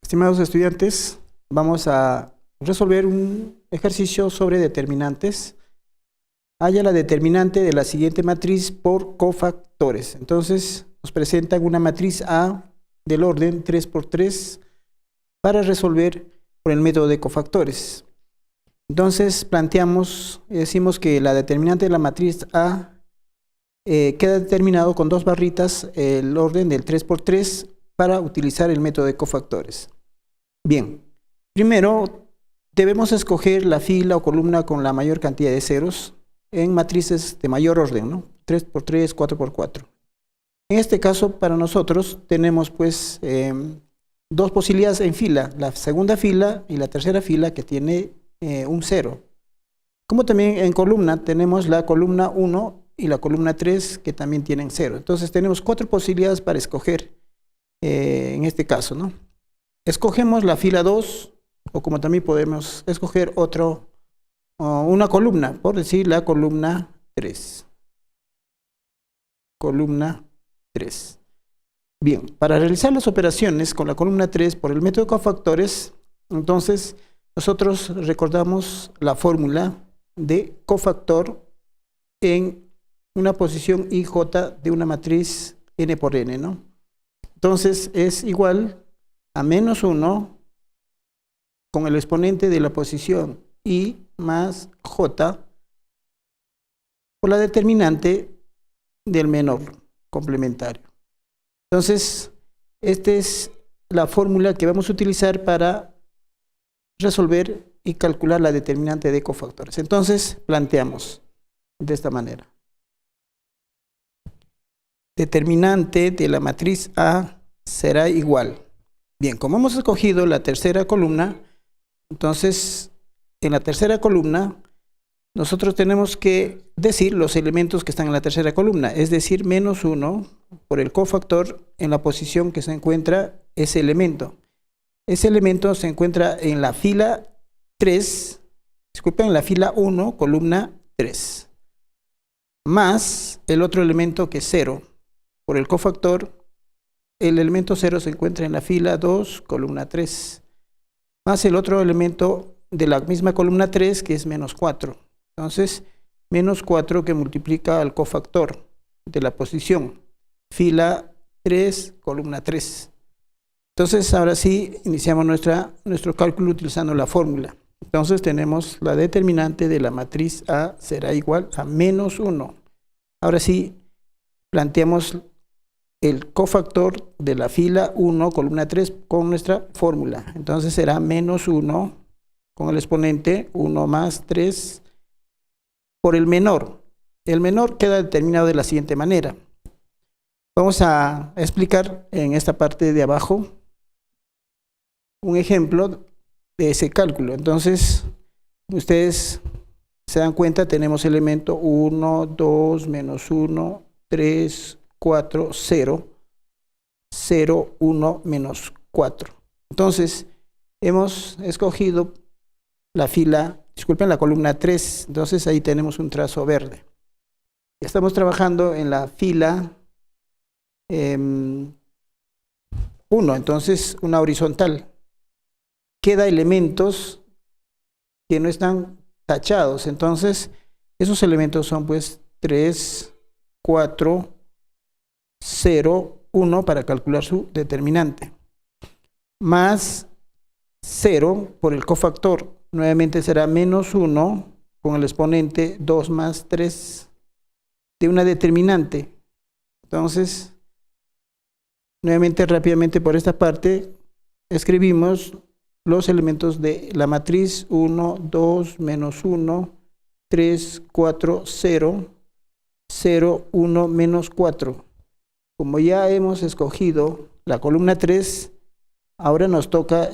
Estimados estudiantes, vamos a resolver un ejercicio sobre determinantes. Halla la determinante de la siguiente matriz por cofactores. Entonces, nos presentan una matriz A del orden 3 por 3 para resolver por el método de cofactores. Entonces, planteamos y decimos que la determinante de la matriz A queda determinado con dos barritas el orden del 3 por 3 para utilizar el método de cofactores. Bien, primero debemos escoger la fila o columna con la mayor cantidad de ceros en matrices de mayor orden, ¿no? 3 por 3, 4 por 4. En este caso, para nosotros, tenemos pues dos posibilidades en fila, la segunda fila y la tercera fila que tiene un 0. Como también en columna tenemos la columna 1 y la columna 3 que también tienen 0. Entonces tenemos 4 posibilidades para escoger en este caso, ¿no? Escogemos la fila 2 o como también podemos escoger una columna, por decir la columna 3. Columna 3. Bien, para realizar las operaciones con la columna 3 por el método de cofactores, entonces nosotros recordamos la fórmula de cofactor en una posición IJ de una matriz n por n, ¿no? Entonces es igual a menos 1 con el exponente de la posición I más J por la determinante del menor complementario. Entonces, esta es la fórmula que vamos a utilizar para resolver y calcular la determinante de cofactores. Entonces, planteamos de esta manera. Determinante de la matriz A será igual. Bien, como hemos escogido la tercera columna, entonces en la tercera columna nosotros tenemos que decir los elementos que están en la tercera columna, es decir, menos 1 por el cofactor en la posición que se encuentra ese elemento. Ese elemento se encuentra en la fila 3, disculpen, en la fila 1, columna 3, más el otro elemento que es 0. Por el cofactor, el elemento 0 se encuentra en la fila 2, columna 3, más el otro elemento de la misma columna 3, que es menos 4. Entonces, menos 4 que multiplica al cofactor de la posición, fila 3, columna 3. Entonces, ahora sí, iniciamos nuestro cálculo utilizando la fórmula. Entonces, tenemos la determinante de la matriz A será igual a menos 1. Ahora sí, planteamos el cofactor de la fila 1, columna 3, con nuestra fórmula. Entonces será menos 1 con el exponente 1 más 3 por el menor. El menor queda determinado de la siguiente manera. Vamos a explicar en esta parte de abajo un ejemplo de ese cálculo. Entonces, ustedes se dan cuenta, tenemos elemento 1, 2, menos 1, 3, 4, 0, 0, 1, menos 4. Entonces, hemos escogido la fila, disculpen, la columna 3. Entonces, ahí tenemos un trazo verde. Estamos trabajando en la fila 1, entonces una horizontal. Queda elementos que no están tachados. Entonces, esos elementos son pues 3, 4, 0, 1 para calcular su determinante, más 0 por el cofactor, nuevamente será menos 1 con el exponente 2 más 3 de una determinante. Entonces, nuevamente rápidamente por esta parte, escribimos los elementos de la matriz 1, 2, menos 1, 3, 4, 0, 0, 1, menos 4. Como ya hemos escogido la columna 3, ahora nos toca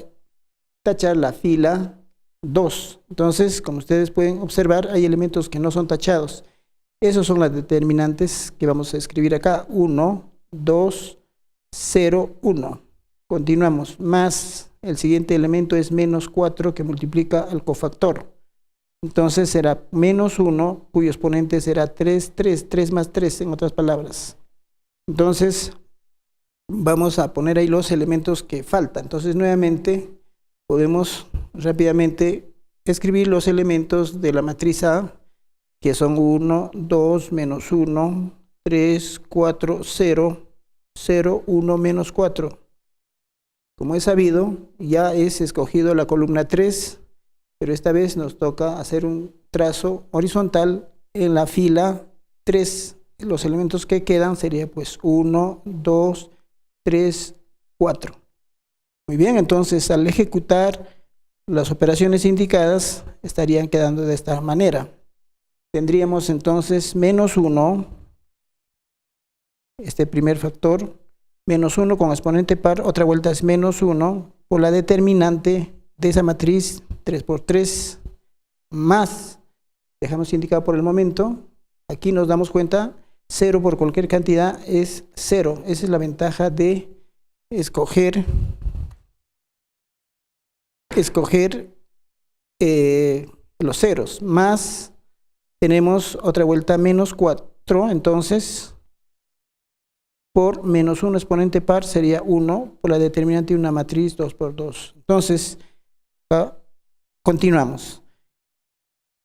tachar la fila 2. Entonces, como ustedes pueden observar, hay elementos que no son tachados. Esos son las determinantes que vamos a escribir acá. 1, 2, 0, 1. Continuamos. Más el siguiente elemento es menos 4 que multiplica al cofactor. Entonces será menos 1 cuyo exponente será 3, 3, 3 más 3 en otras palabras. Entonces, vamos a poner ahí los elementos que faltan. Entonces, nuevamente, podemos rápidamente escribir los elementos de la matriz A, que son 1, 2, menos 1, 3, 4, 0, 0, 1, menos 4. Como es sabido, ya es escogido la columna 3, pero esta vez nos toca hacer un trazo horizontal en la fila 3. Los elementos que quedan sería pues 1, 2, 3, 4. Muy bien, entonces al ejecutar las operaciones indicadas estarían quedando de esta manera. Tendríamos entonces menos 1, este primer factor, menos 1 con exponente par, otra vuelta es menos 1 por la determinante de esa matriz 3 por 3 más, dejamos indicado por el momento, aquí nos damos cuenta, 0 por cualquier cantidad es 0. Esa es la ventaja de escoger los ceros. Más, tenemos otra vuelta menos 4, entonces por menos 1 exponente par sería 1 por la determinante de una matriz 2 por 2. Entonces, continuamos.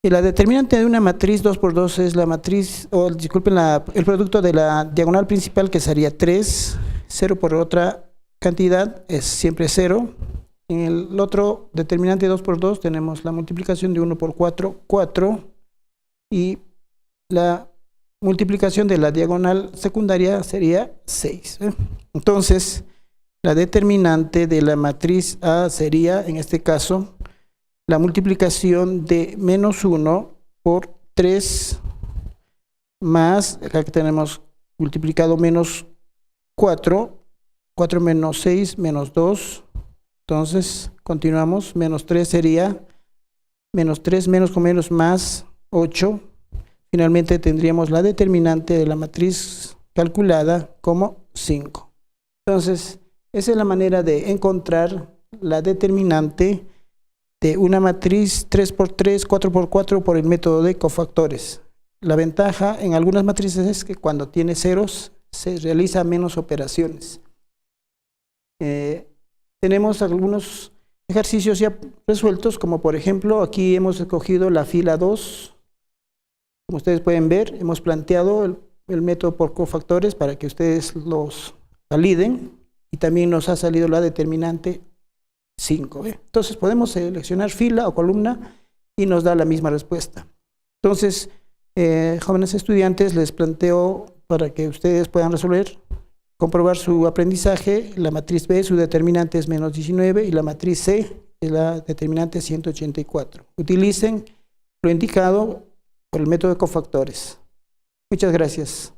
Y la determinante de una matriz 2 por 2 es la matriz, disculpen, el producto de la diagonal principal, que sería 3, 0 por otra cantidad es siempre 0. En el otro determinante 2 por 2 tenemos la multiplicación de 1 por 4, 4, y la multiplicación de la diagonal secundaria sería 6. Entonces, la determinante de la matriz A sería, en este caso, la multiplicación de menos 1 por 3 más, acá que tenemos multiplicado menos 4, 4 menos 6, menos 2. Entonces, continuamos, menos 3 sería menos 3, menos con menos más 8. Finalmente tendríamos la determinante de la matriz calculada como 5. Entonces, esa es la manera de encontrar la determinante de una matriz 3 por 3, 4 por 4 por el método de cofactores. La ventaja en algunas matrices es que cuando tiene ceros se realiza menos operaciones. Tenemos algunos ejercicios ya resueltos, como por ejemplo aquí hemos escogido la fila 2. Como ustedes pueden ver, hemos planteado el método por cofactores para que ustedes los validen, y también nos ha salido la determinante 5. Entonces podemos seleccionar fila o columna y nos da la misma respuesta. Entonces, jóvenes estudiantes, les planteo para que ustedes puedan resolver, comprobar su aprendizaje. La matriz B, su determinante es menos 19, y la matriz C es la determinante 184. Utilicen lo indicado por el método de cofactores. Muchas gracias.